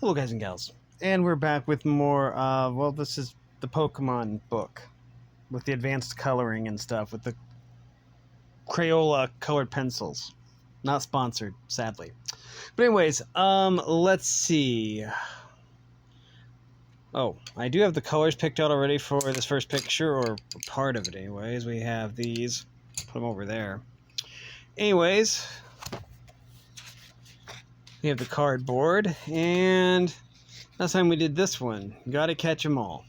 Hello guys and gals, and we're back with more, well, this is the Pokemon book, with the advanced coloring and stuff, with the Crayola colored pencils. Not sponsored, sadly. But anyways, let's see. Oh, I do have the colors picked out already for this first picture, or part of it anyways. We have these, put them over there. Anyways, we have the cardboard, and last time we did this one. Gotta catch 'em all.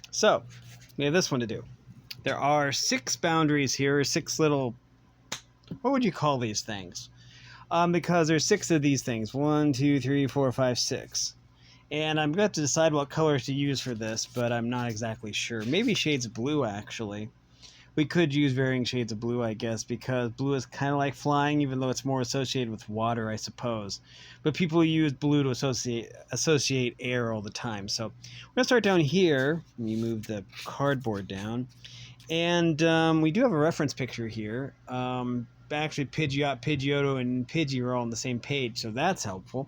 So, we have this one to do. There are 6 boundaries here, 6 little... What would you call these things? Because there's 6 of these things. 1, 2, 3, 4, 5, 6. And I'm going to have to decide what colors to use for this, but I'm not exactly sure. Maybe shades of blue, actually. We could use varying shades of blue, I guess, because blue is kind of like flying, even though it's more associated with water, I suppose. But people use blue to associate air all the time. So we're going to start down here. Let me move the cardboard down. And we do have a reference picture here. Actually, Pidgeot, Pidgeotto, and Pidgey are all on the same page, so that's helpful.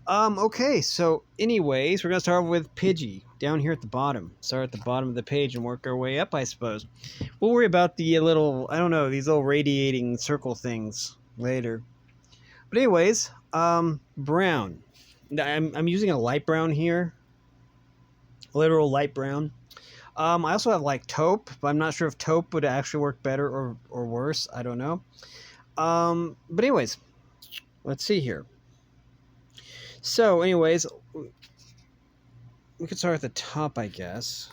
Okay, so anyways, we're going to start with Pidgey down here at the bottom. Start at the bottom of the page and work our way up, I suppose. We'll worry about the little, I don't know, these little radiating circle things later. But anyways, brown. I'm using a light brown here. Literal light brown. I also have like taupe, but I'm not sure if taupe would actually work better or worse. I don't know. But anyways, let's see here. So anyways, we could start at the top, I guess.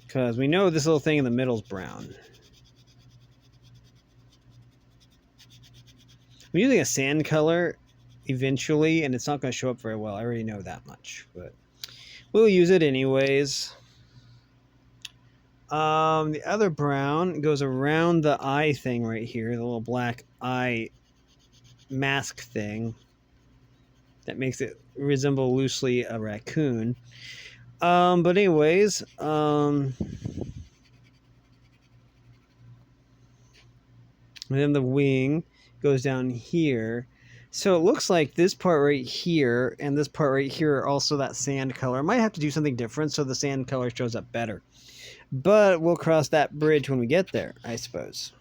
Because we know this little thing in the middle is brown. I'm using a sand color eventually, and it's not going to show up very well. I already know that much, but we'll use it anyways. The other brown goes around the eye thing right here, the little black eye mask thing that makes it resemble loosely a raccoon. But anyways, and then the wing goes down here. So it looks like this part right here and this part right here are also that sand color. I might have to do something different so the sand color shows up better. But we'll cross that bridge when we get there, I suppose.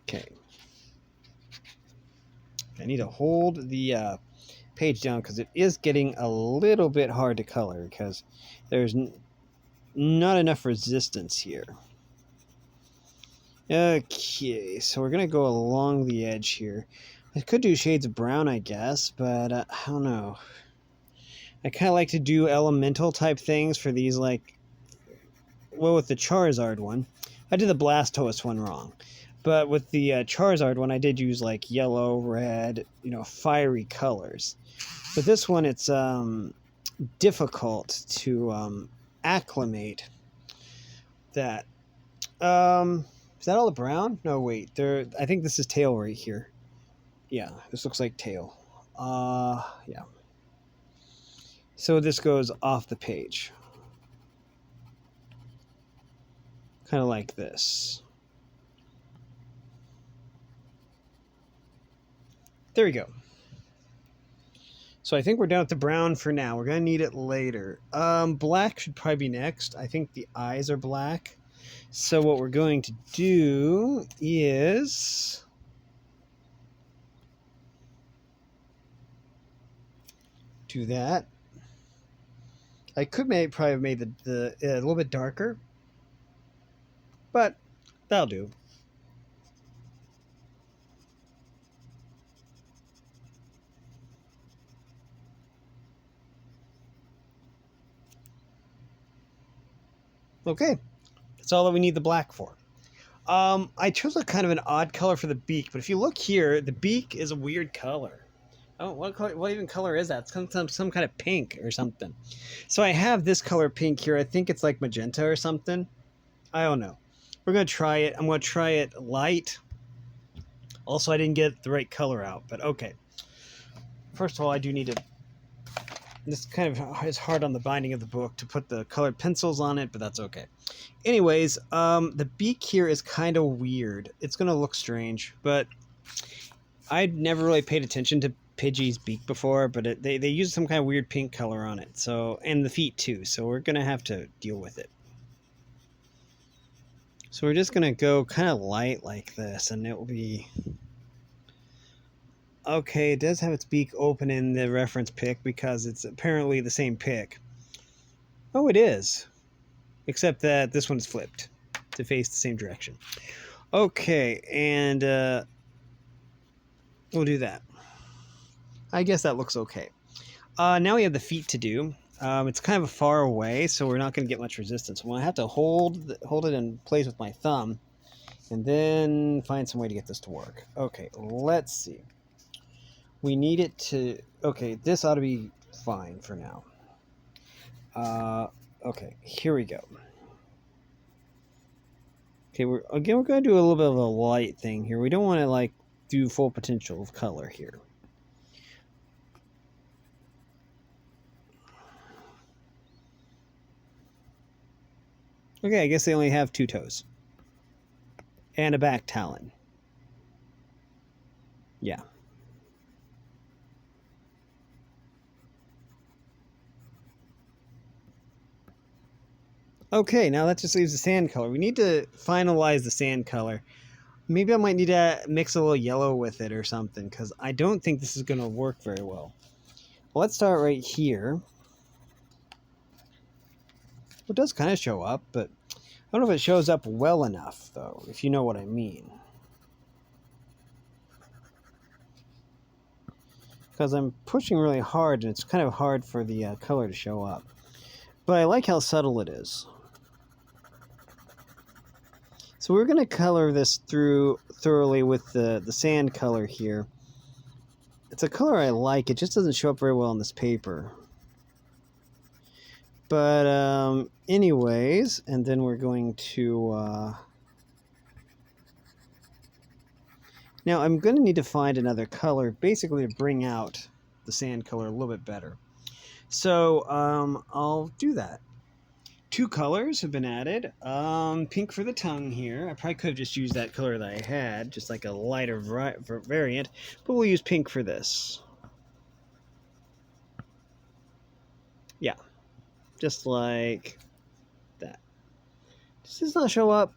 Okay. I need to hold the page down because it is getting a little bit hard to color because there's not enough resistance here. Okay, so we're going to go along the edge here. I could do shades of brown, I guess, but I don't know. I kind of like to do elemental type things for these, like, well, with the Charizard one. I did the Blastoise one wrong. But with the Charizard one, I did use, like, yellow, red, you know, fiery colors. But this one, it's difficult to acclimate that. Is that all the brown? No, wait. I think this is tail right here. Yeah, this looks like tail. Yeah. So this goes off the page. Kind of like this. There we go. So I think we're down at the brown for now. We're going to need it later. Black should probably be next. I think the eyes are black. So what we're going to do is... do that. I could probably have made the a little bit darker. But that'll do. Okay, that's all that we need the black for. I chose a kind of an odd color for the beak, but if you look here, the beak is a weird color. Oh, what even color is that? It's some kind of pink or something. So I have this color pink here. I think it's like magenta or something. I don't know. We're going to try it. I'm going to try it light. Also, I didn't get the right color out, but okay. First of all, I do need to This kind of is hard on the binding of the book to put the colored pencils on it, but that's okay. Anyways, the beak here is kind of weird. It's going to look strange, but I'd never really paid attention to Pidgey's beak before, but they used some kind of weird pink color on it. So, and the feet too, so we're going to have to deal with it. So we're just going to go kind of light like this, and it will be... Okay, it does have its beak open in the reference pic because it's apparently the same pic. Oh, it is. Except that this one's flipped to face the same direction. Okay, and we'll do that. I guess that looks okay. Now we have the feet to do. It's kind of far away, so we're not going to get much resistance. Well, I have to hold it in place with my thumb, and then find some way to get this to work. Okay, let's see. We need it to... Okay, this ought to be fine for now. Okay, here we go. Okay, we're going to do a little bit of a light thing here. We don't want to, like, do full potential of color here. Okay, I guess they only have 2 toes. And a back talon. Yeah. Okay, now that just leaves the sand color. We need to finalize the sand color. Maybe I might need to mix a little yellow with it or something, because I don't think this is going to work very well. Well, let's start right here. It does kind of show up, but I don't know if it shows up well enough, though, if you know what I mean. Because I'm pushing really hard, and it's kind of hard for the color to show up. But I like how subtle it is. So we're going to color this through thoroughly with the sand color here. It's a color I like. It just doesn't show up very well on this paper. But anyways, and then we're going to... Now I'm going to need to find another color, basically to bring out the sand color a little bit better. So I'll do that. 2 colors have been added. Pink for the tongue here. I probably could have just used that color that I had, just like a lighter variant, but we'll use pink for this. Yeah, just like that. Does this not show up?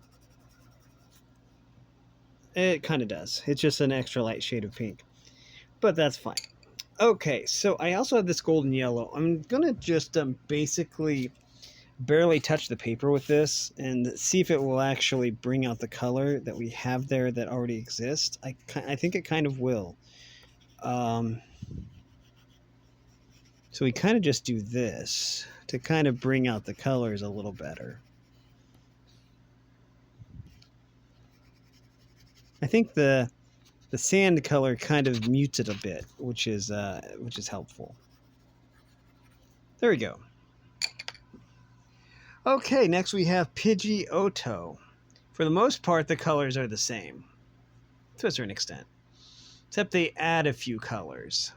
It kind of does. It's just an extra light shade of pink, but that's fine. Okay, so I also have this golden yellow. I'm gonna just basically barely touch the paper with this and see if it will actually bring out the color that we have there that already exists. I think it kind of will. So we kind of just do this to kind of bring out the colors a little better. I think the sand color kind of mutes it a bit, which is helpful. There we go. Okay, next we have Pidgeotto. For the most part, the colors are the same, to a certain extent, except they add a few colors.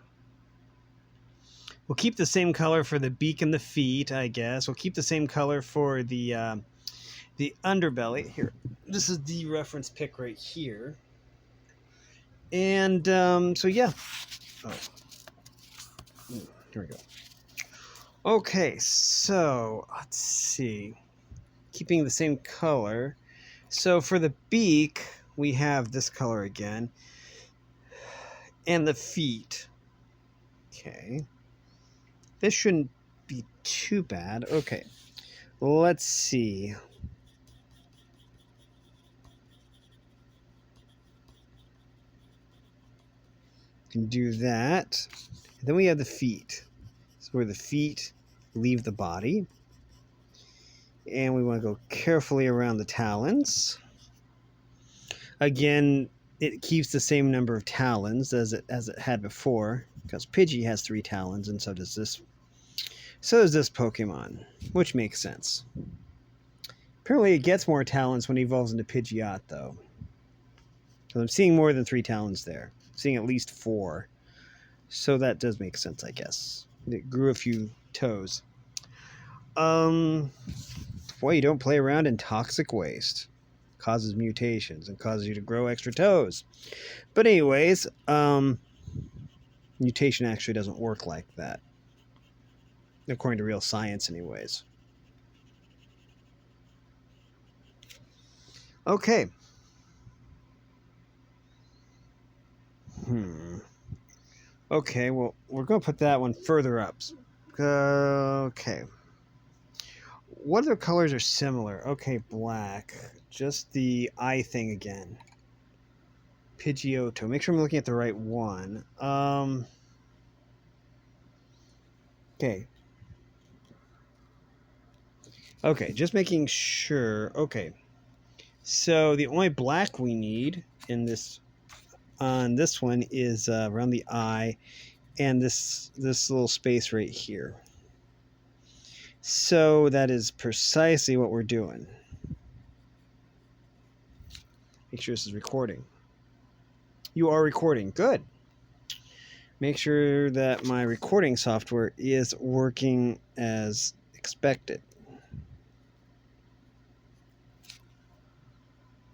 We'll keep the same color for the beak and the feet, I guess. We'll keep the same color for the underbelly. Here, this is the reference pic right here. And so yeah. Oh, here we go. Okay, so let's see. Keeping the same color. So for the beak, we have this color again. And the feet. Okay. This shouldn't be too bad. Okay. Let's see. Can do that. And then we have the feet. So where the feet leave the body. And we want to go carefully around the talons. Again, it keeps the same number of talons as it had before, because Pidgey has 3 talons, and so does this. So does this Pokemon, which makes sense. Apparently, it gets more talons when it evolves into Pidgeot, though. So I'm seeing more than 3 talons there. I'm seeing at least 4. So that does make sense, I guess. It grew a few toes. Boy, you don't play around in toxic waste. Causes mutations and causes you to grow extra toes. But anyways, mutation actually doesn't work like that. According to real science, anyways. Okay. Okay, well, we're going to put that one further up. Okay. What other colors are similar? Okay, black. Just the eye thing again. Pidgeotto. Make sure I'm looking at the right one. Okay. Okay, just making sure. Okay. So the only black we need in this on this one is around the eye and this little space right here. So that is precisely what we're doing. Make sure this is recording. You are recording. Good. Make sure that my recording software is working as expected.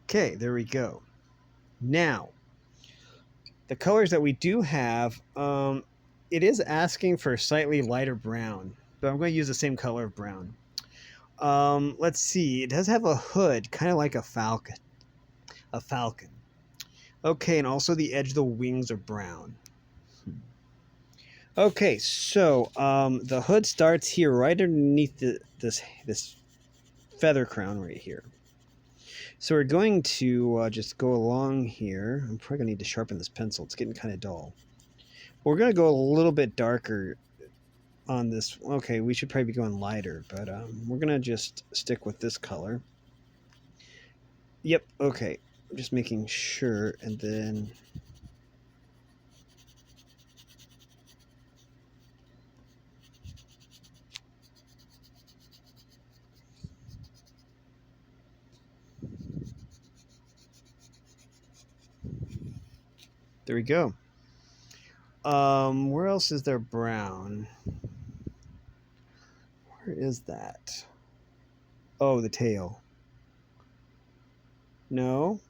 Okay, there we go. Now, the colors that we do have, it is asking for a slightly lighter brown, but I'm going to use the same color of brown. Let's see. It does have a hood, kind of like a falcon. A falcon. Okay, and also the edge of the wings are brown. Okay, so the hood starts here, right underneath this feather crown right here. So we're going to just go along here. I'm probably going to need to sharpen this pencil. It's getting kind of dull. We're going to go a little bit darker on this. Okay, we should probably be going lighter, but we're going to just stick with this color. Yep, okay. I'm just making sure, and then... There we go. Where else is there brown? Where is that? Oh, the tail. No.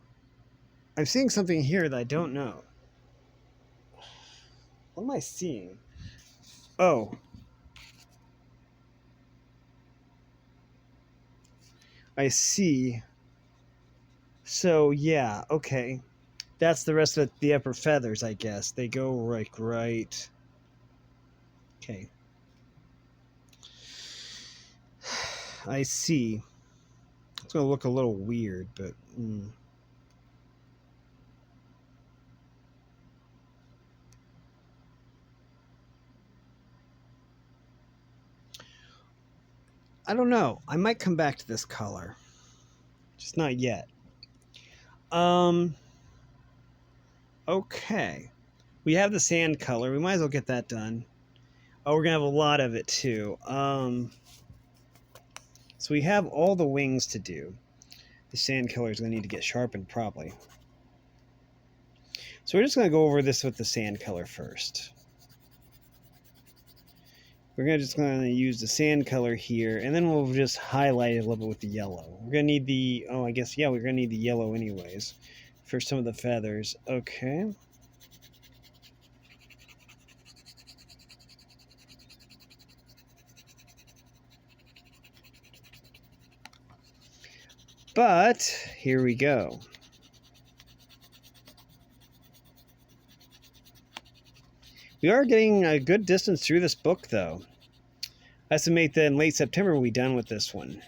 I'm seeing something here that I don't know. What am I seeing? Oh. I see. So, yeah, okay. That's the rest of the upper feathers, I guess. They go like right. Okay. I see. It's going to look a little weird, but... I don't know. I might come back to this color. Just not yet. Okay. We have the sand color. We might as well get that done. Oh, we're going to have a lot of it, too. So we have all the wings to do. The sand color is going to need to get sharpened, probably. So we're just going to go over this with the sand color first. We're just going to use the sand color here, and then we'll just highlight it a little bit with the yellow. We're going to need the... Oh, I guess, yeah, we're going to need the yellow anyways for some of the feathers. Okay. But here we go. We are getting a good distance through this book, though. I estimate that in late September we'll be done with this one.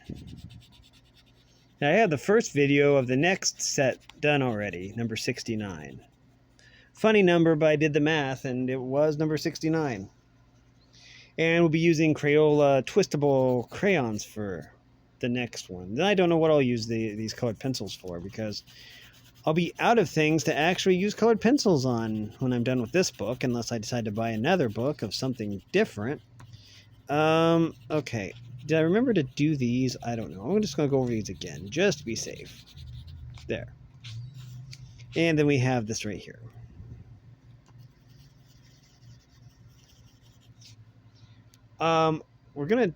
Now, I have the first video of the next set done already, number 69. Funny number, but I did the math, and it was number 69. And we'll be using Crayola twistable crayons for the next one. Then I don't know what I'll use these colored pencils for, because I'll be out of things to actually use colored pencils on when I'm done with this book, unless I decide to buy another book of something different. Okay. Did I remember to do these? I don't know. I'm just going to go over these again, just to be safe. There. And then we have this right here. We're gonna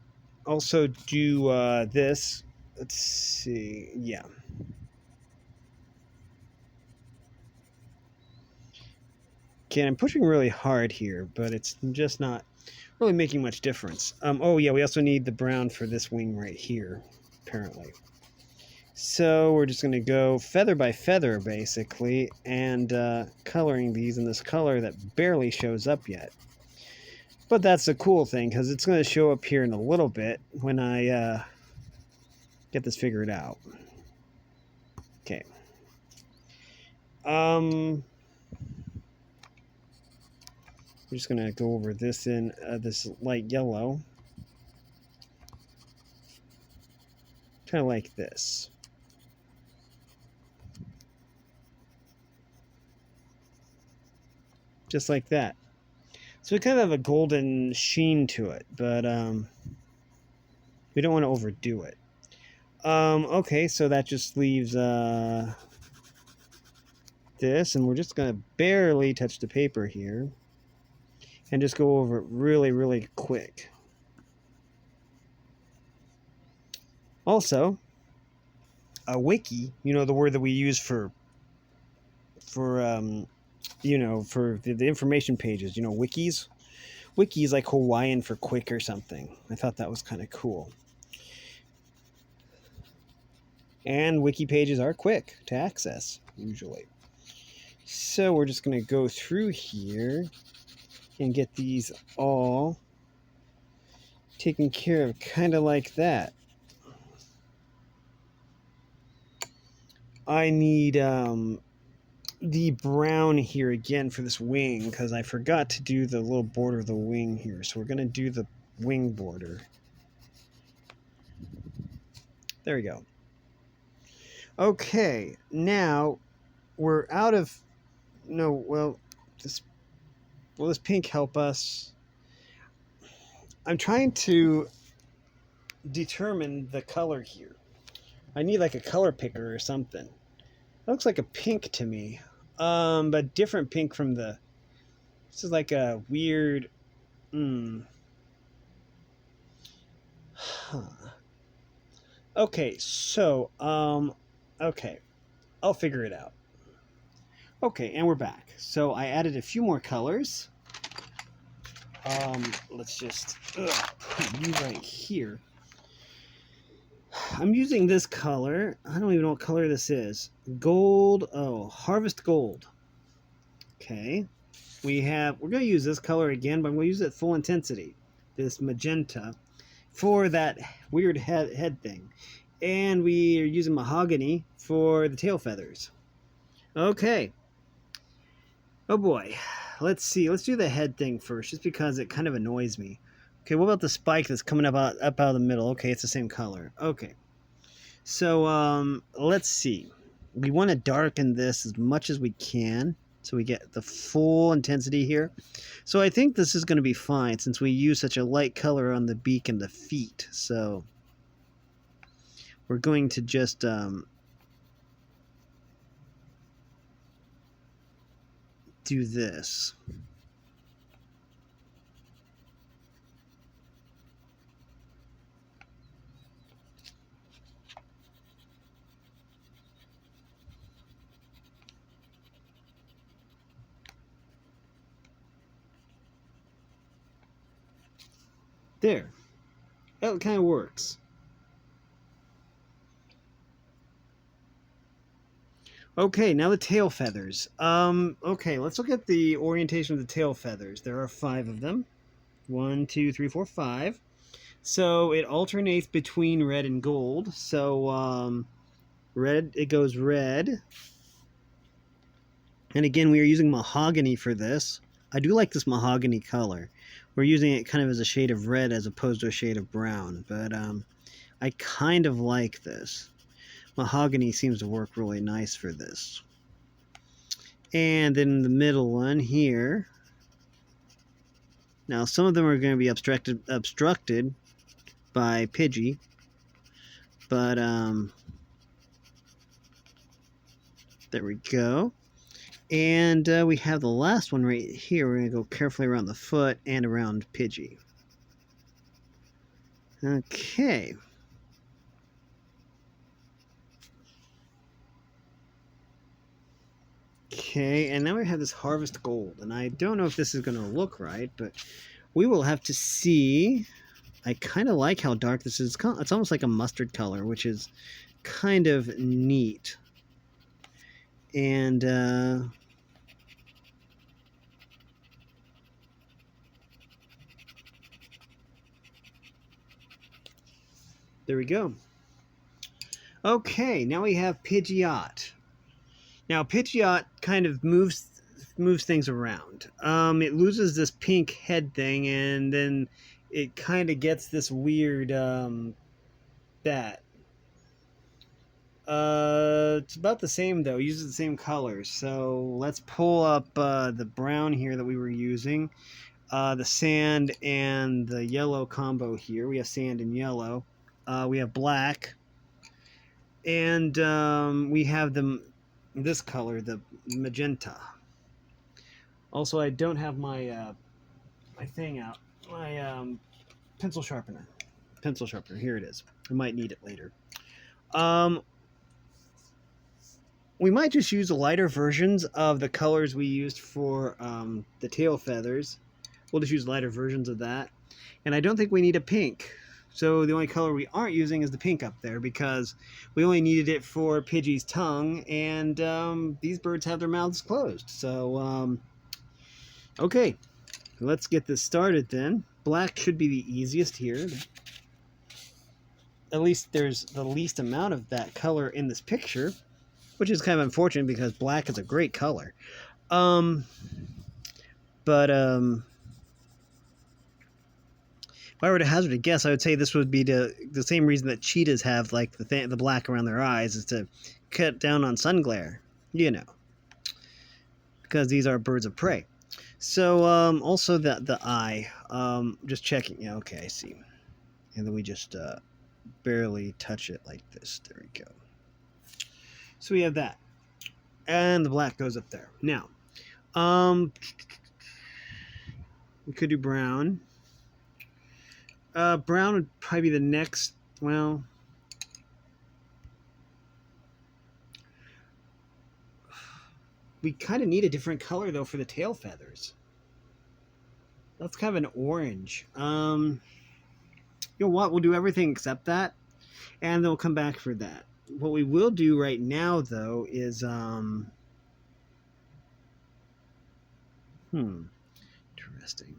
also do this. Let's see. Yeah. Okay, I'm pushing really hard here, but it's just not really making much difference. Oh yeah, we also need the brown for this wing right here, apparently. So we're just going to go feather by feather, basically, and coloring these in this color that barely shows up yet. But that's the cool thing, because it's going to show up here in a little bit when I get this figured out. Okay. I'm just going to go over this in this light yellow. Kind of like this. Just like that. So we kind of have a golden sheen to it, but we don't want to overdo it. Okay, so that just leaves this, and we're just going to barely touch the paper here and just go over it really, really quick. Also, a wiki, the word that we use for the information pages, wikis. Wiki is like Hawaiian for quick or something. I thought that was kind of cool. And wiki pages are quick to access, usually. So we're just going to go through here and get these all taken care of kind of like that. I need the brown here again for this wing, because I forgot to do the little border of the wing here. So we're going to do the wing border. There we go. Okay, now we're out of... No, well, will this pink help us? I'm trying to determine the color here. I need like a color picker or something. It looks like a pink to me. But different pink from the... This is like a weird... Huh. Okay, so, okay. I'll figure it out. Okay, and we're back. So I added a few more colors. Let's just put you right here. I'm using this color. I don't even know what color this is. Gold. Oh, Harvest Gold. Okay. We're going to use this color again, but I'm going to use it full intensity. This magenta for that weird head thing. And we are using mahogany for the tail feathers. Okay. Oh boy. Let's see. Let's do the head thing first, just because it kind of annoys me. Okay, what about the spike that's coming up out of the middle? Okay, it's the same color. Okay. So, let's see. We want to darken this as much as we can, so we get the full intensity here. So I think this is going to be fine, since we use such a light color on the beak and the feet. So we're going to just do this. There. That kind of works. Okay, now the tail feathers. Okay, let's look at the orientation of the tail feathers. There are 5 of them. 1, 2, 3, 4, 5. So it alternates between red and gold. So red, it goes red. And again, we are using mahogany for this. I do like this mahogany color. We're using it kind of as a shade of red as opposed to a shade of brown. But I kind of like this. Mahogany seems to work really nice for this. And then the middle one here. Now, some of them are going to be obstructed by Pidgey. But, there we go. And we have the last one right here. We're going to go carefully around the foot and around Pidgey. Okay. Okay, and now we have this Harvest Gold, and I don't know if this is going to look right, but we will have to see. I kind of like how dark this is. It's almost like a mustard color, which is kind of neat. And there we go. Okay, now we have Pidgeot. Now Pidgeot kind of moves things around. It loses this pink head thing, and then it kind of gets this weird bat. It's about the same though. It uses the same colors. So let's pull up the brown here that we were using. The sand and the yellow combo here. We have sand and yellow. We have black, and we have this color, the magenta. Also, I don't have my my thing out. My pencil sharpener. Pencil sharpener. Here it is. I might need it later. We might just use lighter versions of the colors we used for the tail feathers. We'll just use lighter versions of that. And I don't think we need a pink. So the only color we aren't using is the pink up there because we only needed it for Pidgey's tongue, and these birds have their mouths closed. So, okay, let's get this started then. Black should be the easiest here. At least there's the least amount of that color in this picture, which is kind of unfortunate because black is a great color. If I were to hazard a guess, I would say this would be the same reason that cheetahs have like the black around their eyes, is to cut down on sun glare, you know, because these are birds of prey. So also the eye, just checking. Yeah, okay, I see. And then we just barely touch it like this. There we go. So we have that, and the black goes up there. Now, we could do brown. Brown would probably be the next. Well, we kind of need a different color though for the tail feathers. That's kind of an orange. You know what? We'll do everything except that, and then we'll come back for that. What we will do right now though is interesting.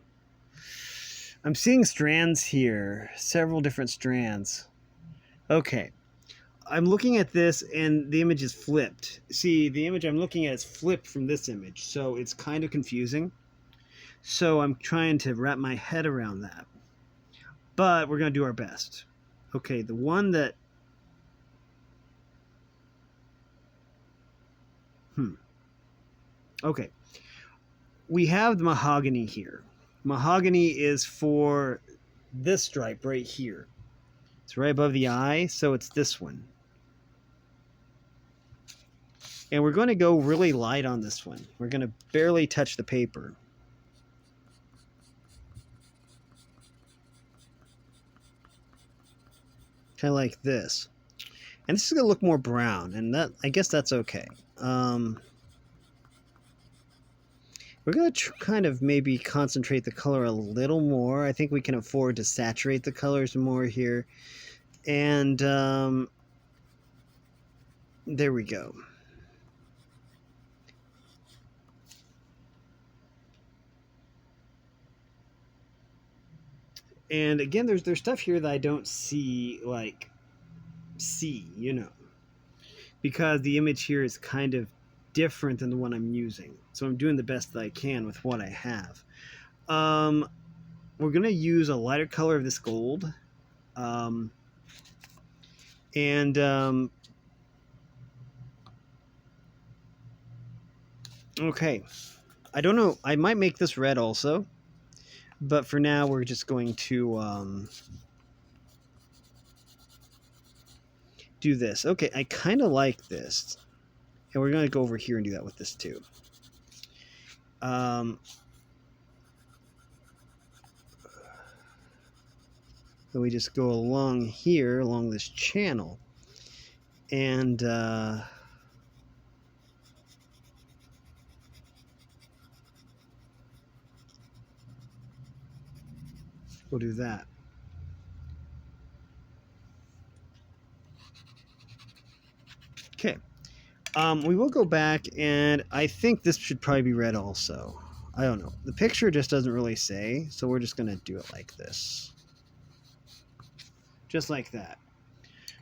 I'm seeing strands here, several different strands. Okay, I'm looking at this and the image is flipped. See, the image I'm looking at is flipped from this image, so it's kind of confusing. So I'm trying to wrap my head around that. But we're going to do our best. Okay, the one that... Okay. We have the mahogany here. Mahogany is for this stripe right here. It's right above the eye, so it's this one. And we're going to go really light on this one. We're going to barely touch the paper. Kind of like this. And this is going to look more brown, and that, I guess that's okay. We're going to kind of maybe concentrate the color a little more. I think we can afford to saturate the colors more here. And there we go. And again, there's stuff here that I don't see, you know, because the image here is kind of different than the one I'm using. So I'm doing the best that I can with what I have. We're going to use a lighter color of this gold. Okay, I don't know. I might make this red also. But for now, we're just going to do this. Okay, I kind of like this. And we're going to go over here and do that with this too. So we just go along here, along this channel. And we'll do that. Okay. We will go back, and I think this should probably be red also. I don't know. The picture just doesn't really say, so we're just going to do it like this. Just like that.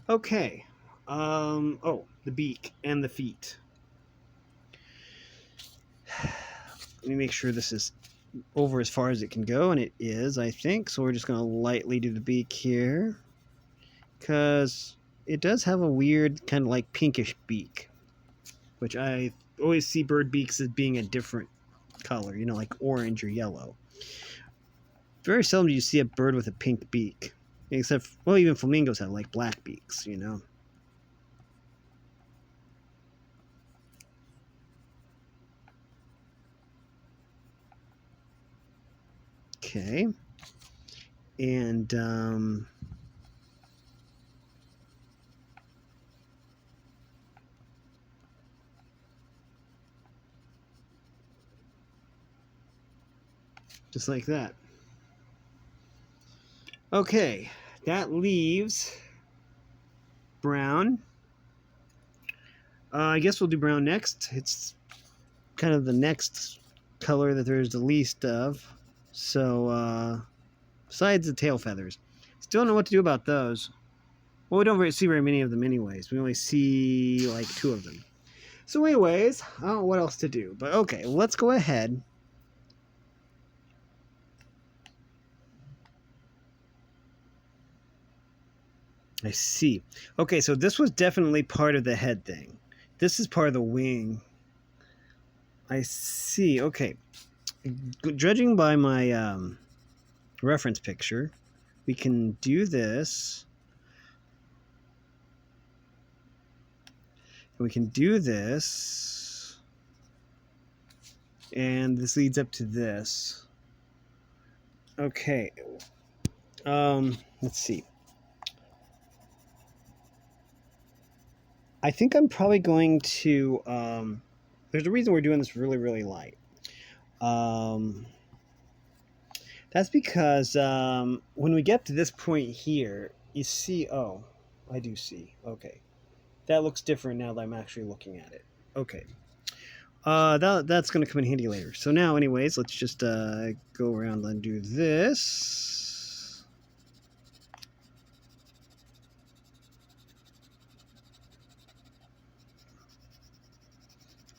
Okay. Oh, the beak and the feet. Let me make sure this is over as far as it can go, and it is, I think. So we're just going to lightly do the beak here, because it does have a weird kind of like pinkish beak, which I always see bird beaks as being a different color, you know, like orange or yellow. Very seldom do you see a bird with a pink beak, except, well, even flamingos have like black beaks, you know. Okay. And just like that. Okay, that leaves brown. I guess we'll do brown next. It's kind of the next color that there's the least of. So, besides the tail feathers. Still don't know what to do about those. Well, we don't see very many of them anyways. We only see like 2 of them. So anyways, I don't know what else to do. But okay, let's go ahead. I see. Okay, so this was definitely part of the head thing. This is part of the wing. I see. Okay. Judging by my reference picture, we can do this. We can do this. And this leads up to this. Okay. Let's see. I think I'm probably going to, there's a reason we're doing this really, really light. That's because when we get to this point here, you see, oh, I do see. Okay. That looks different now that I'm actually looking at it. Okay. That's going to come in handy later. So now, anyways, let's just go around and do this.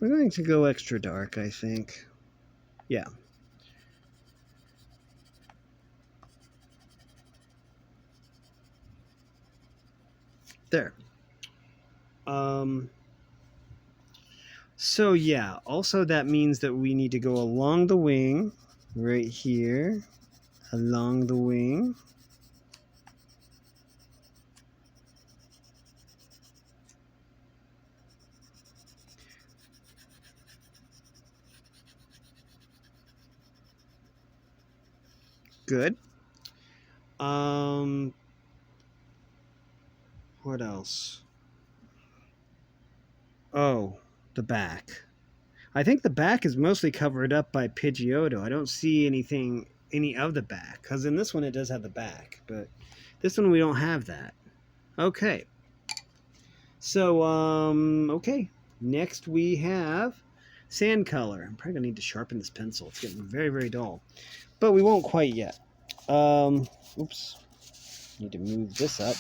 We're going to go extra dark, I think. Yeah. There. So yeah, also that means that we need to go along the wing, right here, along the wing. Good. What else? Oh, the back. I think the back is mostly covered up by Pidgeotto. I don't see any of the back, because in this one it does have the back, but this one we don't have that. Okay. So, okay. Next we have sand color. I'm probably gonna need to sharpen this pencil. It's getting very, very dull. But we won't quite yet. Oops. Need to move this up.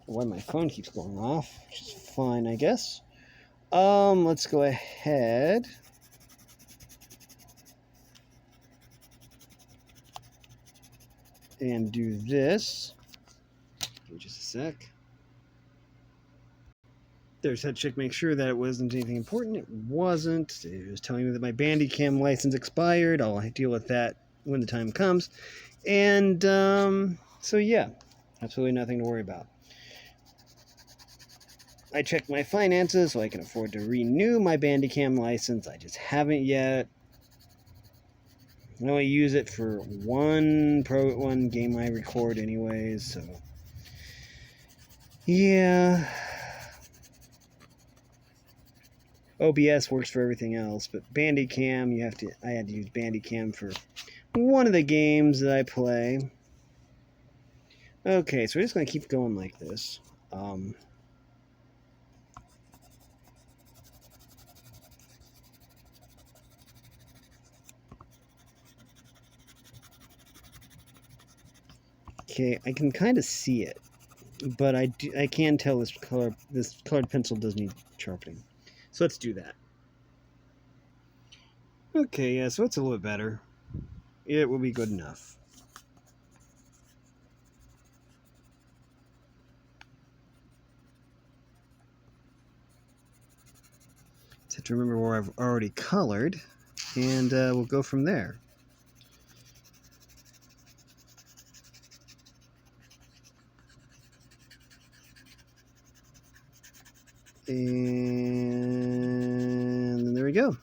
Why my phone keeps going off, which is fine, I guess. Let's go ahead. And do this. Give me just a sec. There's that check, make sure that it wasn't anything important. It wasn't. It was telling me that my Bandicam license expired. I'll deal with that when the time comes. And, so yeah, absolutely nothing to worry about. I checked my finances so I can afford to renew my Bandicam license. I just haven't yet. I only use it for one game I record anyways, so yeah. OBS works for everything else, but Bandicam, I had to use Bandicam for one of the games that I play. Okay, so we're just going to keep going like this. Okay, I can kind of see it, but I can tell this colored pencil does need sharpening. So let's do that. Okay, yeah, so it's a little bit better. It will be good enough. Just have to remember where I've already colored, and we'll go from there. And there we go.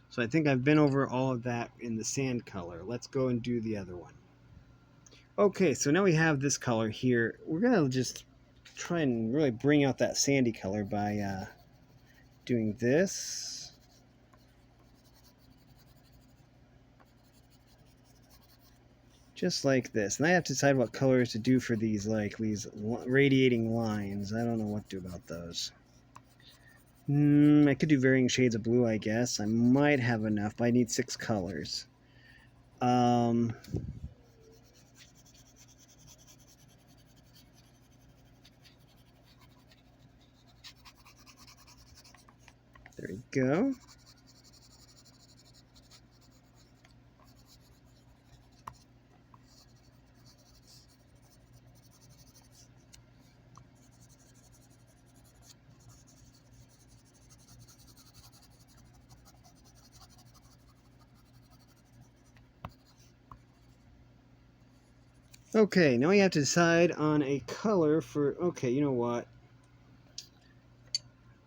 So I think I've been over all of that in the sand color. Let's go and do the other one. Okay, so now we have this color here. We're going to just try and really bring out that sandy color by doing this. Just like this. And I have to decide what colors to do for these, like these radiating lines. I don't know what to do about those. I could do varying shades of blue, I guess. I might have enough, but I need 6 colors. There we go. Okay, now we have to decide on a color for... Okay, you know what?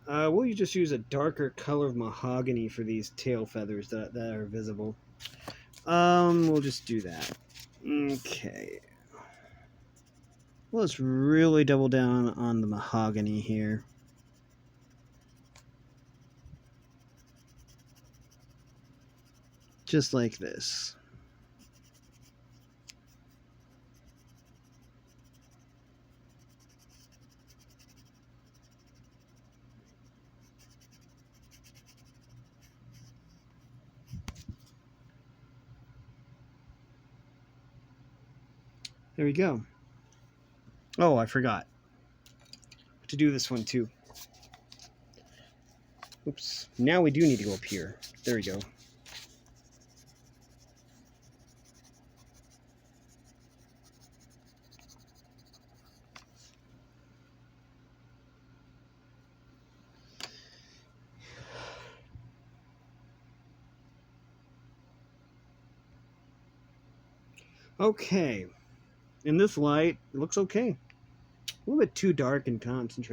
We'll just use a darker color of mahogany for these tail feathers that are visible. We'll just do that. Okay. Let's really double down on the mahogany here. Just like this. There we go. Oh, I forgot to do this one too. Oops. Now we do need to go up here. There we go. Okay. In this light, it looks okay. A little bit too dark and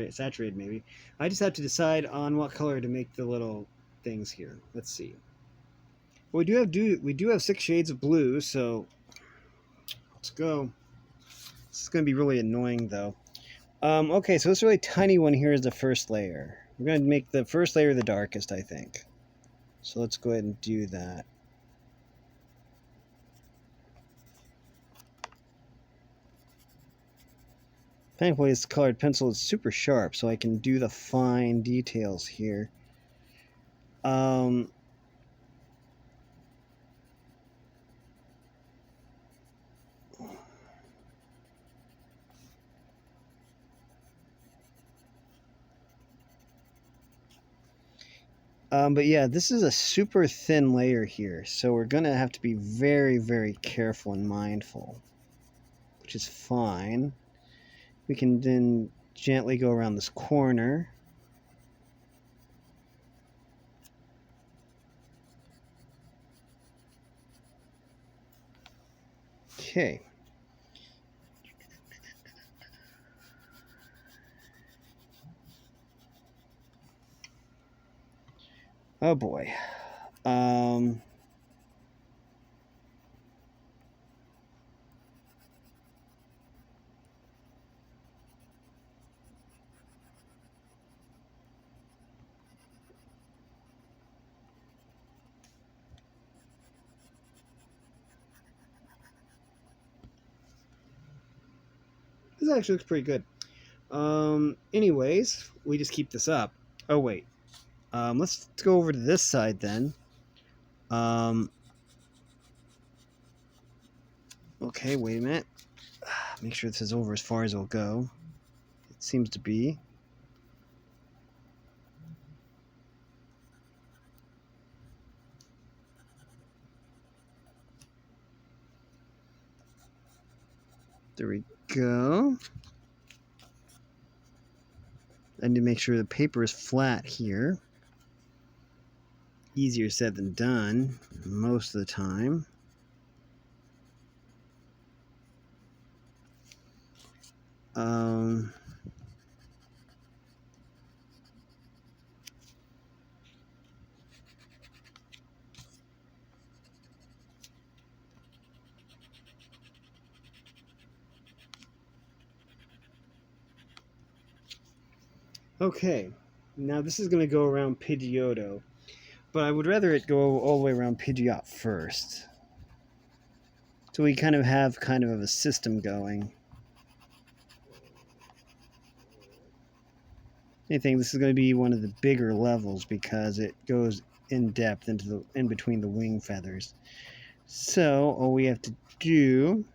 saturated maybe. I just have to decide on what color to make the little things here. Let's see. Well, we do have 6 shades of blue, so let's go. This is going to be really annoying though. Okay, so this really tiny one here is the first layer. We're going to make the first layer the darkest, I think. So let's go ahead and do that. Thankfully, this colored pencil is super sharp, so I can do the fine details here. But yeah, this is a super thin layer here, so we're going to have to be very, very careful and mindful, which is fine. We can then gently go around this corner. Okay. Oh boy. This actually looks pretty good. Anyways, we just keep this up. Oh, wait. Let's go over to this side then. Okay, wait a minute. Make sure this is over as far as it'll go. It seems to be. There we go. I need to make sure the paper is flat here. Easier said than done most of the time. Okay, now this is going to go around Pidgeotto, but I would rather it go all the way around Pidgeot first. So we kind of have a system going. I think this is going to be one of the bigger levels because it goes in depth in between the wing feathers. So all we have to do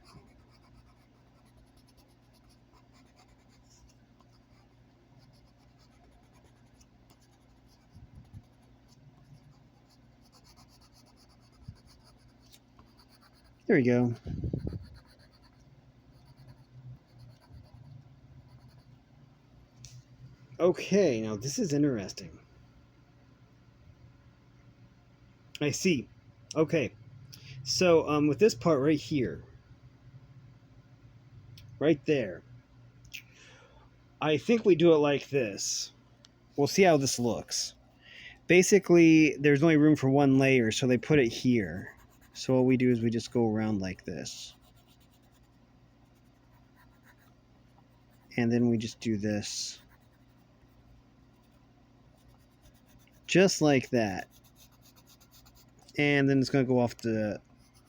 there we go. Okay, now this is interesting. I see. Okay. So with this part right here, right there, I think we do it like this. We'll see how this looks. Basically, there's only room for one layer, so they put it here. So what we do is we just go around like this. And then we just do this. Just like that. And then it's going to go off the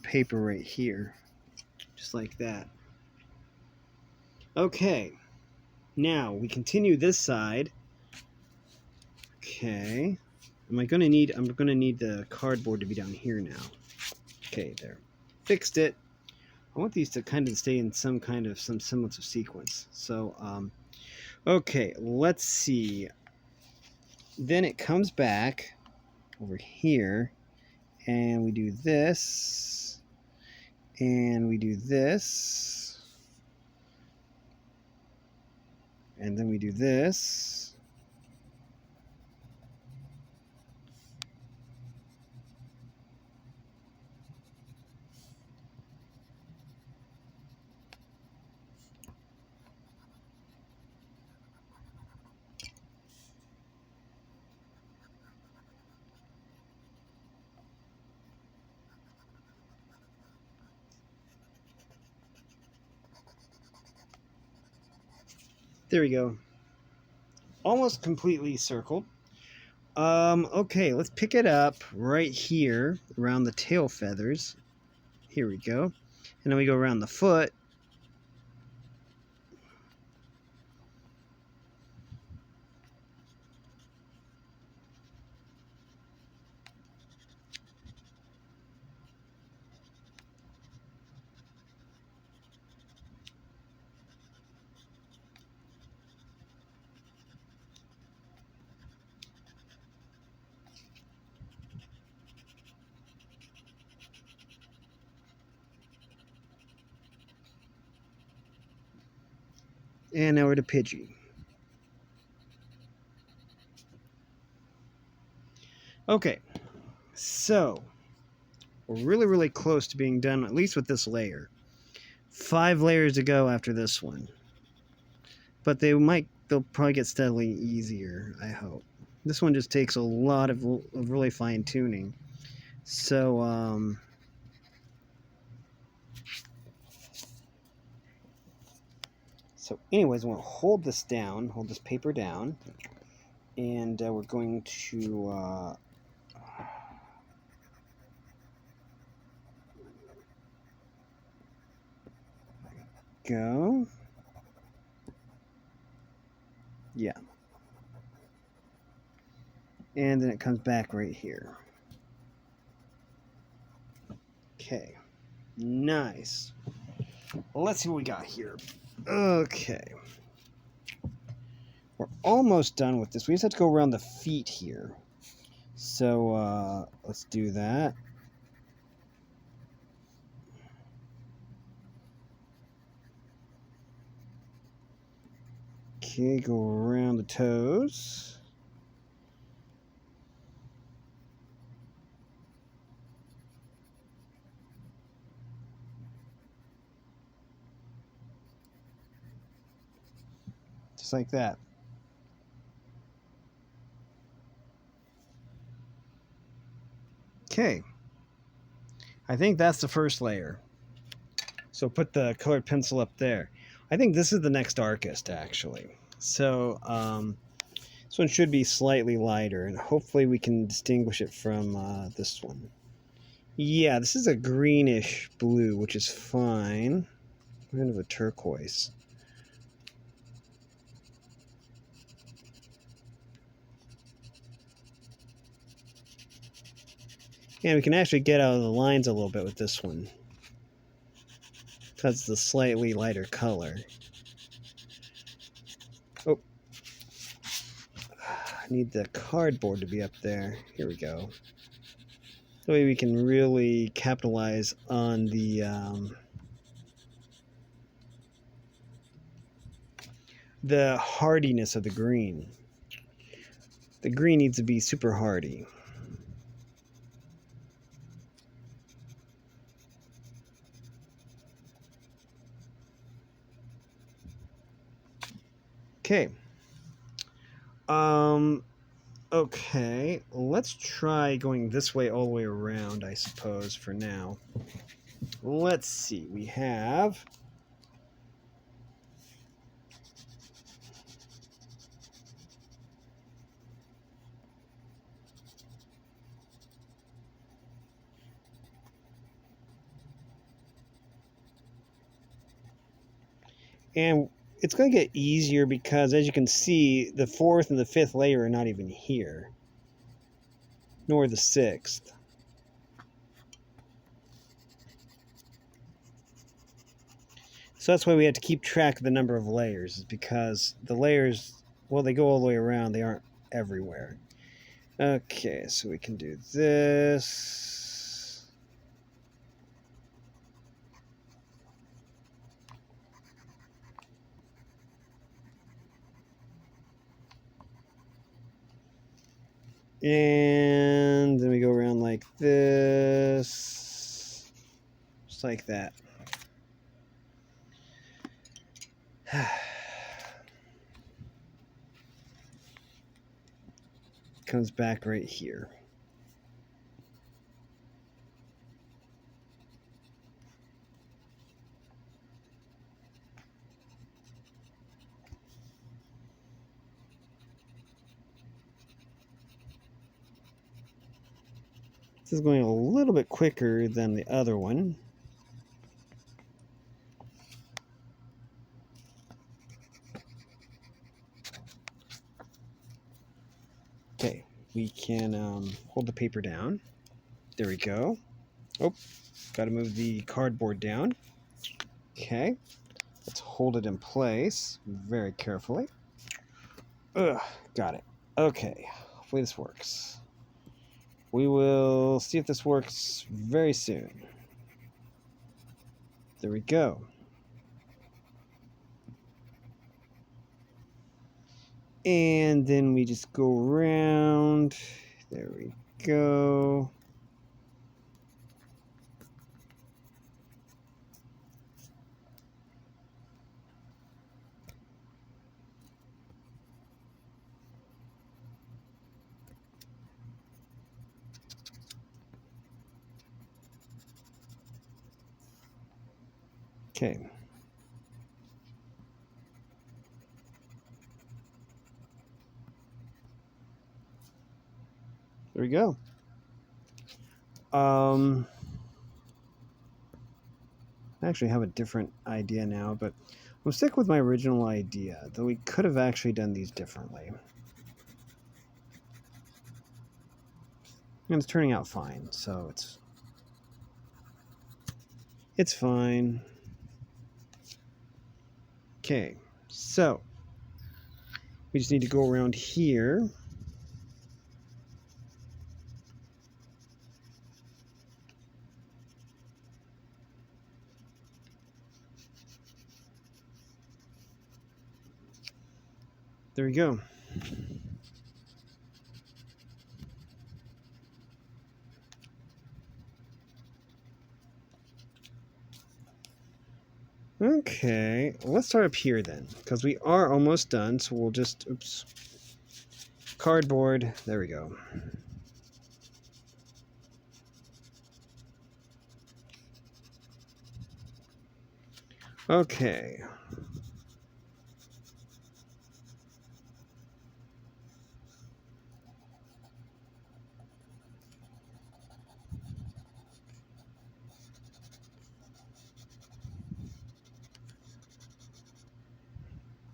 paper right here. Just like that. Okay. Now, we continue this side. Okay. I'm going to need the cardboard to be down here now. Okay, there. Fixed it. I want these to kind of stay in some semblance of sequence. So, okay, let's see. Then it comes back over here, and we do this, and we do this, and then we do this. There we go. Almost completely circled. Okay, let's pick it up right here around the tail feathers. Here we go. And then we go around the foot. And now we're to Pidgey. Okay, so we're really, really close to being done, at least with this layer. 5 layers to go after this one. But they'll probably get steadily easier, I hope. This one just takes a lot of really fine tuning. So, anyways, I'm going to hold this paper down, and we're going to go. Yeah. And then it comes back right here. Okay. Nice. Well, let's see what we got here. Okay. We're almost done with this. We just have to go around the feet here. So, let's do that. Okay, go around the toes. Just like that. Okay. I think that's the first layer. So put the colored pencil up there. I think this is the next darkest, actually. So, this one should be slightly lighter, and hopefully we can distinguish it from this one. Yeah, this is a greenish blue, which is fine. Kind of a turquoise. And we can actually get out of the lines a little bit with this one, because it's a slightly lighter color. Oh, I need the cardboard to be up there. Here we go. That way we can really capitalize on the hardiness of the green. The green needs to be super hardy. Okay. Okay, let's try going this way all the way around, I suppose, for now. Let's see, we have... And it's going to get easier because, as you can see, the fourth and the fifth layer are not even here. Nor the sixth. So that's why we have to keep track of the number of layers, is because the layers, well, they go all the way around. They aren't everywhere. Okay, so we can do this. And then we go around like this. Just like that. Comes back right here. This is going a little bit quicker than the other one. Okay, we can hold the paper down. There we go. Oh, got to move the cardboard down. Okay, let's hold it in place very carefully. Ugh, got it. Okay, hopefully this works. We will see if this works very soon. There we go. And then we just go around. There we go. Okay. There we go. I actually have a different idea now, but I'm stick with my original idea, though we could have actually done these differently. And it's turning out fine, so it's fine. Okay, so we just need to go around here. There we go. Okay, let's start up here then, because we are almost done, so we'll just, oops, cardboard, there we go. Okay.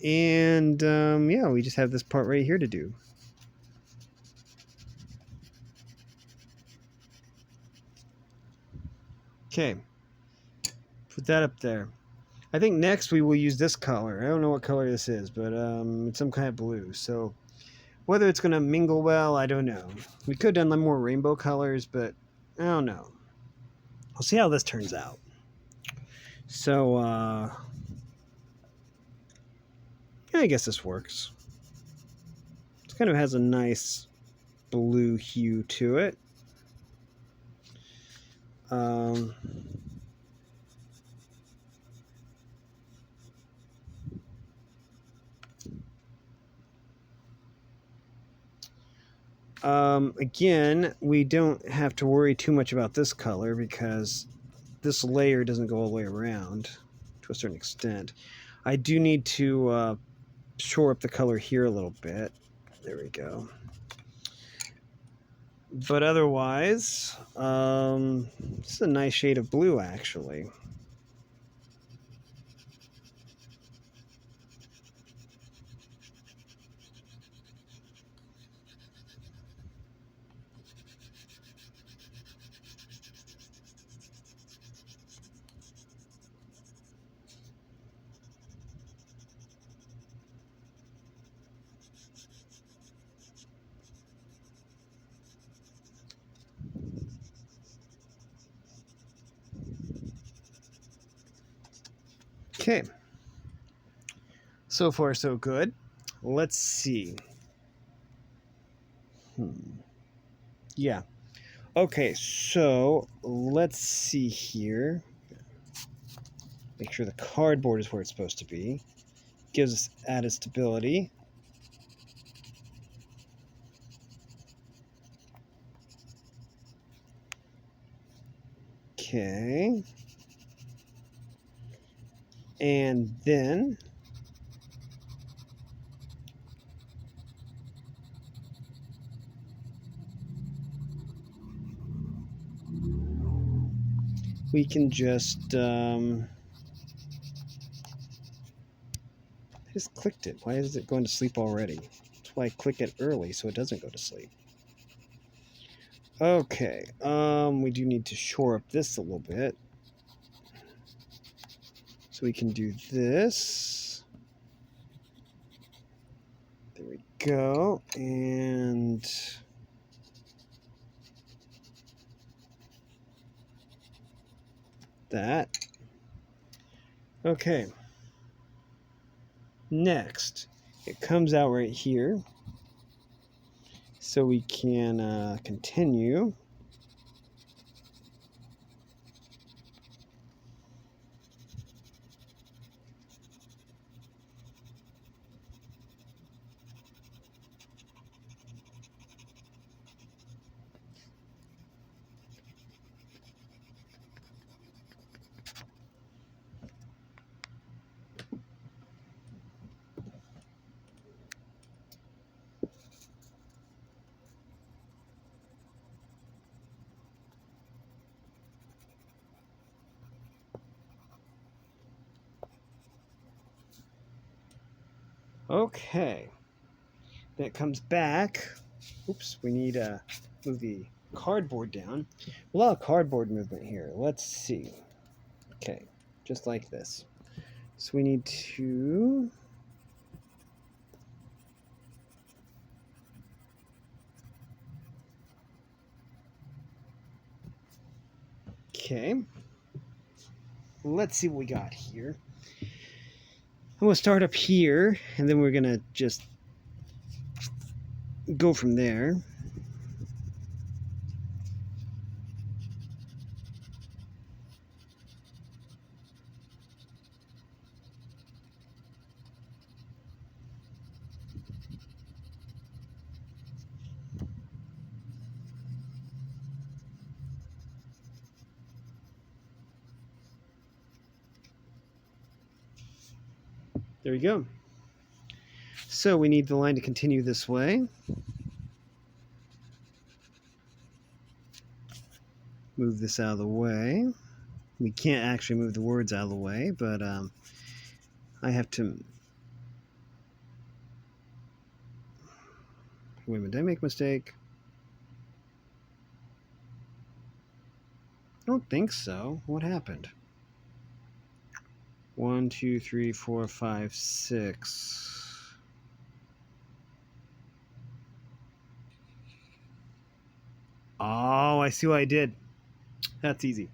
And, yeah, we just have this part right here to do. Okay. Put that up there. I think next we will use this color. I don't know what color this is, but it's some kind of blue. So whether it's going to mingle well, I don't know. We could have done more rainbow colors, but I don't know. We'll see how this turns out. So, yeah, I guess this works. It kind of has a nice blue hue to it. Again, we don't have to worry too much about this color because this layer doesn't go all the way around to a certain extent. I do need to shore up the color here a little bit. There we go. But otherwise, this is a nice shade of blue, actually. Okay. So far, so good. Let's see. Yeah. Okay, so let's see here. Make sure the cardboard is where it's supposed to be. Gives us added stability. Okay. And then we can just I just clicked it. Why is it going to sleep already? That's why I click it early so it doesn't go to sleep. Okay, we do need to shore up this a little bit. So we can do this. There we go. And that. Okay. Next, it comes out right here. So we can continue. Okay. Then it comes back. Oops, we need to move the cardboard down. A lot of cardboard movement here. Let's see. Okay, just like this. So we need to... Okay. Let's see what we got here. I'm going to start up here, and then we're going to just go from there. There we go. So we need the line to continue this way. Move this out of the way. We can't actually move the words out of the way, but I have to... Wait a minute, did I make a mistake? I don't think so. What happened? 1, 2, 3, 4, 5, 6. Oh, I see what I did. That's easy.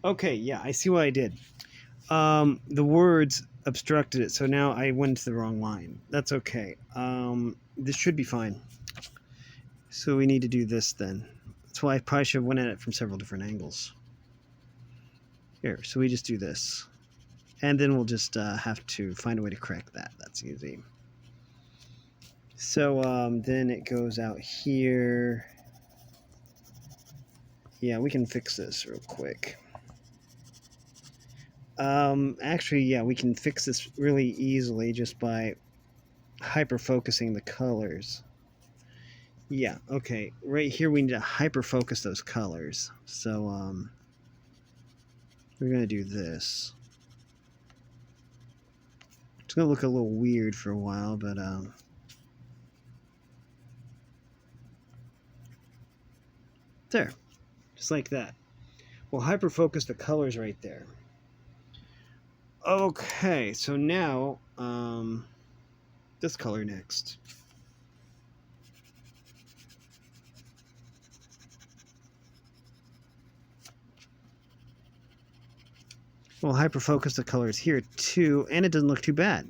Okay, yeah, I see what I did. The words obstructed it, so now I went to the wrong line. That's okay. This should be fine. So we need to do this then. That's why I probably should have went at it from several different angles. Here, so we just do this. And then we'll just have to find a way to correct that. That's easy. So then it goes out here. Yeah, we can fix this real quick. Actually, yeah, we can fix this really easily just by hyper-focusing the colors. Yeah, okay. Right here we need to hyper-focus those colors. So we're going to do this. It's going to look a little weird for a while, but there. Just like that. We'll hyper-focus the colors right there. Okay, so now this color next. We'll hyper-focus the colors here too, and it doesn't look too bad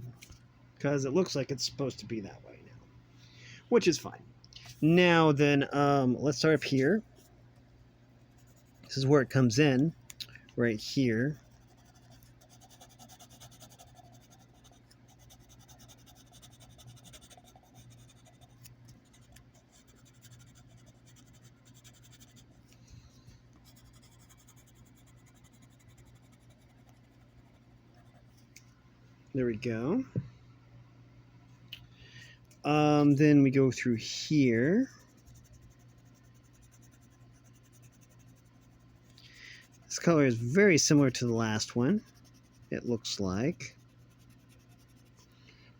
because it looks like it's supposed to be that way now, which is fine. Now then, let's start up here. This is where it comes in, right here. There we go. Then we go through here. This color is very similar to the last one, it looks like.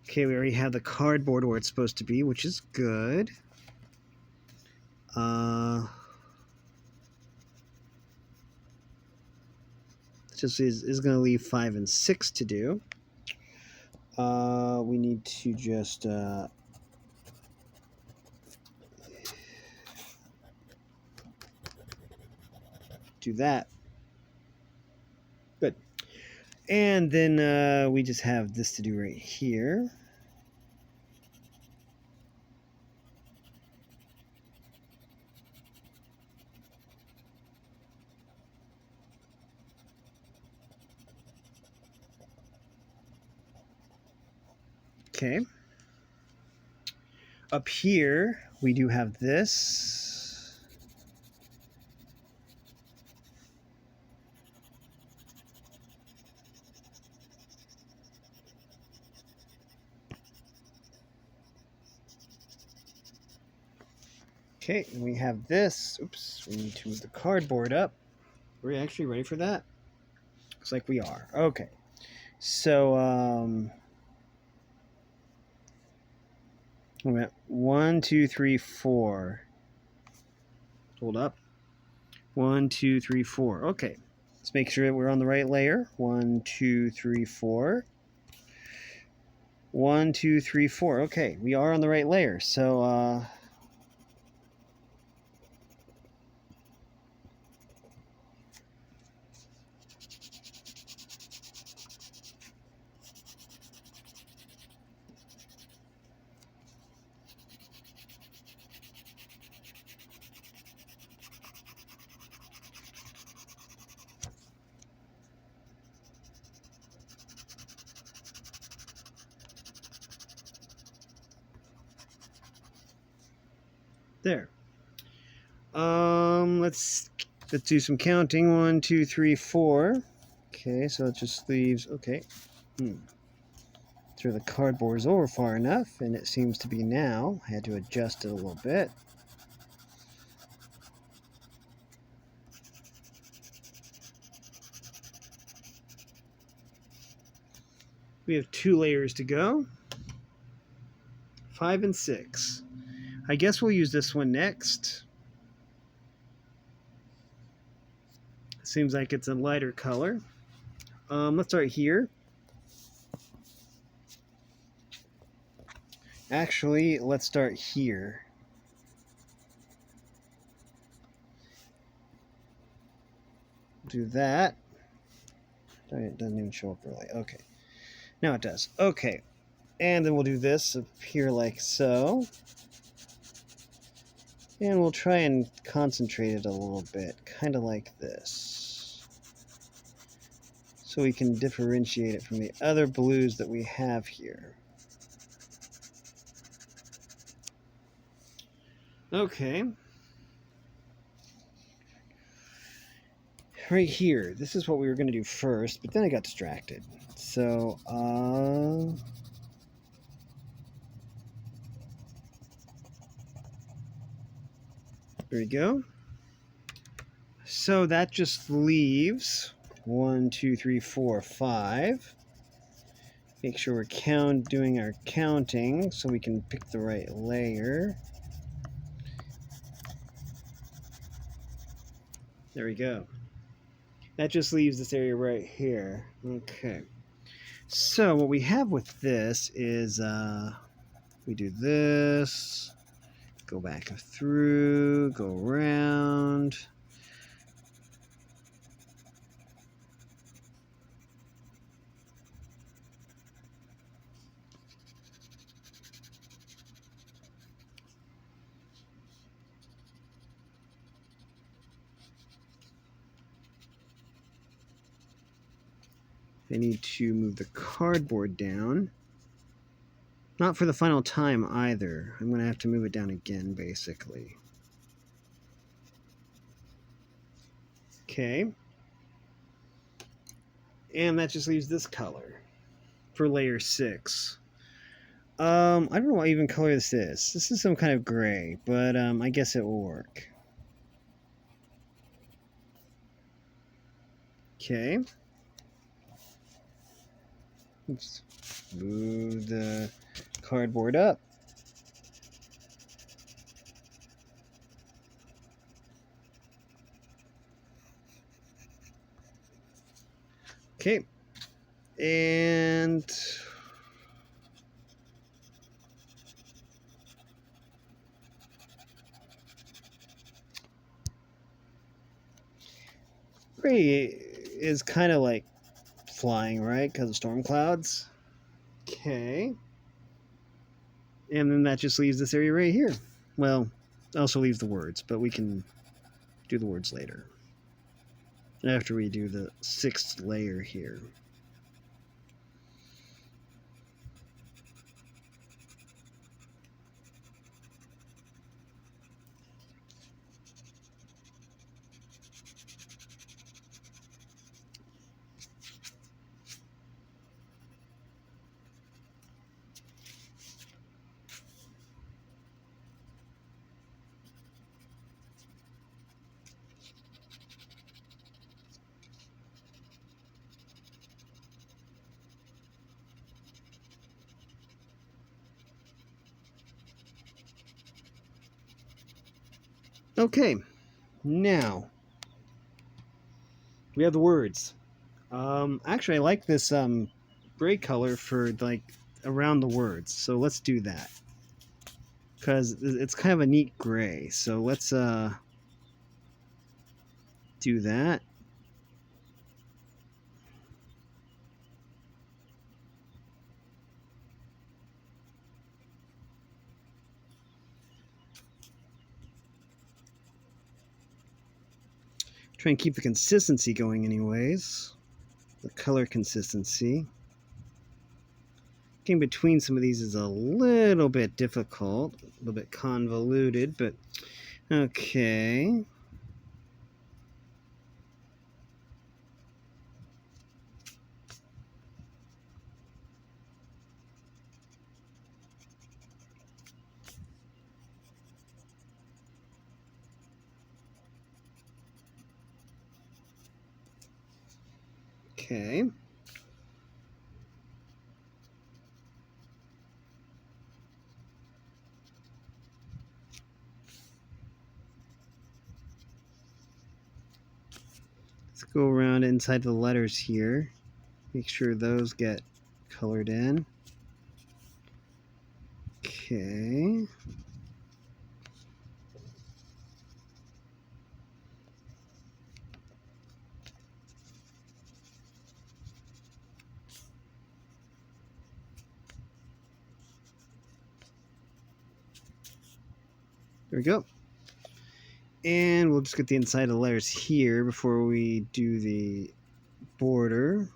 Okay, we already have the cardboard where it's supposed to be, which is good. Just is going to leave 5 and 6 to do. We need to just do that. Good. And then we just have this to do right here. Okay. Up here, we do have this. Okay, and we have this. Oops, we need to move the cardboard up. Are we actually ready for that? Looks like we are. Okay. So, Wait a minute. 1, 2, 3, 4. Hold up. 1, 2, 3, 4. Okay. Let's make sure that we're on the right layer. 1, 2, 3, 4. 1, 2, 3, 4. Okay, we are on the right layer. So, there. Let's do some counting. 1, 2, 3, 4. Okay, so it just leaves. Okay. Throw the cardboards over far enough, and it seems to be now. I had to adjust it a little bit. We have 2 layers to go. 5 and 6. I guess we'll use this one next. Seems like it's a lighter color. Let's start here. Actually, let's start here. Do that. It doesn't even show up really. Okay. Now it does. Okay. And then we'll do this up here like so. And we'll try and concentrate it a little bit, kind of like this. So we can differentiate it from the other blues that we have here. Okay. Right here, this is what we were going to do first, but then I got distracted. So, there we go. So that just leaves 1, 2, 3, 4, 5. Make sure we're doing our counting so we can pick the right layer. There we go. That just leaves this area right here. Okay. So what we have with this is we do this, go back through, go around. I need to move the cardboard down. Not for the final time either. I'm going to have to move it down again, basically. Okay. And that just leaves this color for layer 6. I don't know what even color this is. This is some kind of gray, but I guess it will work. Okay. Let's move the cardboard up. Okay. And gray is kind of like flying, right? Because of storm clouds. Okay. And then that just leaves this area right here. Well, also leaves the words, but we can do the words later. After we do the 6th layer here. Okay, now we have the words. Actually, I like this gray color for like around the words, so let's do that because it's kind of a neat gray. So let's do that. Try and keep the consistency going anyways. The color consistency. Getting between some of these is a little bit difficult, a little bit convoluted, but okay. Okay. Let's go around inside the letters here. Make sure those get colored in. Okay. There we go. And we'll just get the inside of the letters here before we do the border.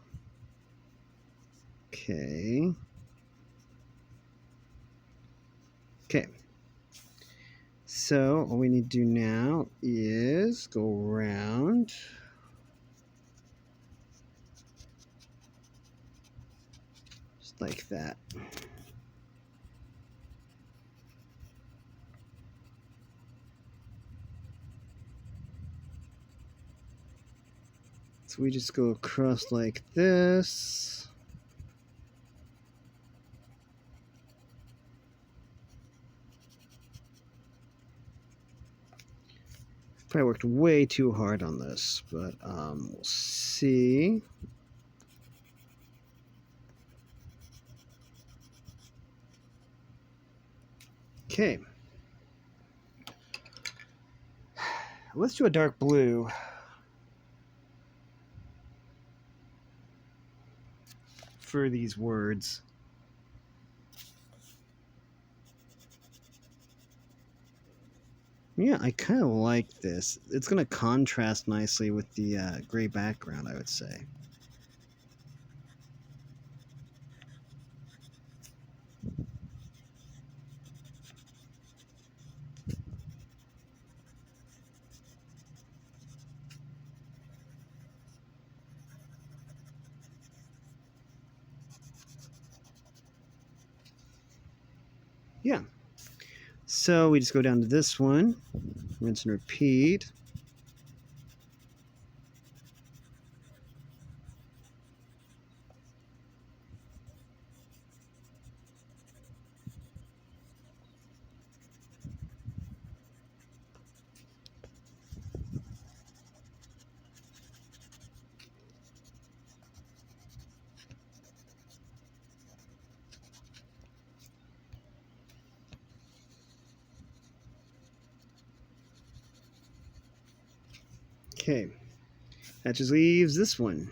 Okay. Okay. So all we need to do now is go around. Just like that. So we just go across like this. Probably worked way too hard on this, but we'll see. Okay. Let's do a dark blue. For these words. Yeah, I kind of like this. It's going to contrast nicely with the gray background, I would say. Yeah. So we just go down to this one, rinse and repeat. Okay, that just leaves this one.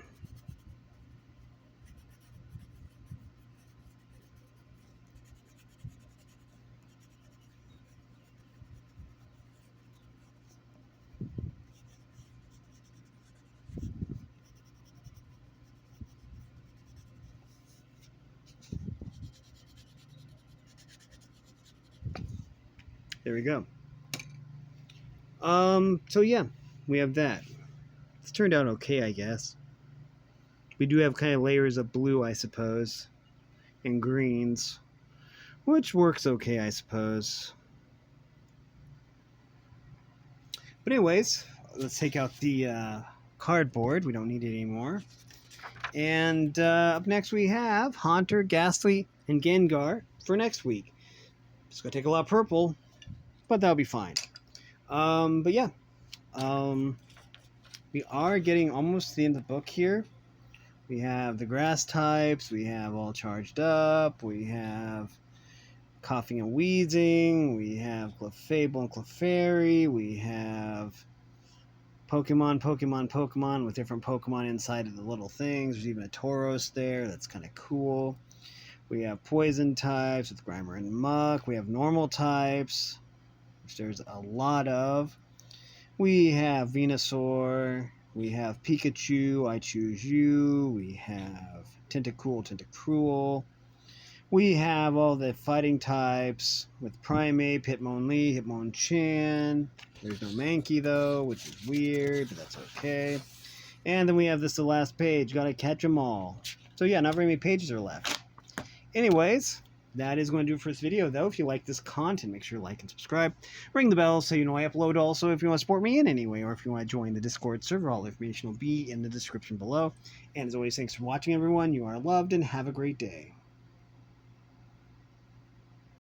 There we go. So yeah, we have that. It's turned out okay, I guess. We do have kind of layers of blue, I suppose, and greens, which works okay, I suppose. But anyways, let's take out the cardboard. We don't need it anymore. And up next we have Haunter, Ghastly, and Gengar for next week. It's going to take a lot of purple, but that'll be fine. But yeah, we are getting almost to the end of the book here. We have the grass types. We have all charged up. We have coughing and wheezing. We have Clefable and Clefairy. We have Pokemon with different Pokemon inside of the little things. There's even a Tauros there. That's kind of cool. We have poison types with Grimer and Muck. We have normal types, which there's a lot of. We have Venusaur. We have Pikachu, I Choose You. We have Tentacruel. We have all the fighting types with Primeape, Hitmonlee, Hitmonchan. There's no Mankey though, which is weird, but that's okay. And then we have the last page. Gotta catch them all. So yeah, not very many pages are left. Anyways, that is going to do it for this video, though. If you like this content, make sure to like and subscribe. Ring the bell so you know I upload. Also, if you want to support me in any way, or if you want to join the Discord server, all information will be in the description below. And as always, thanks for watching, everyone. You are loved, and have a great day.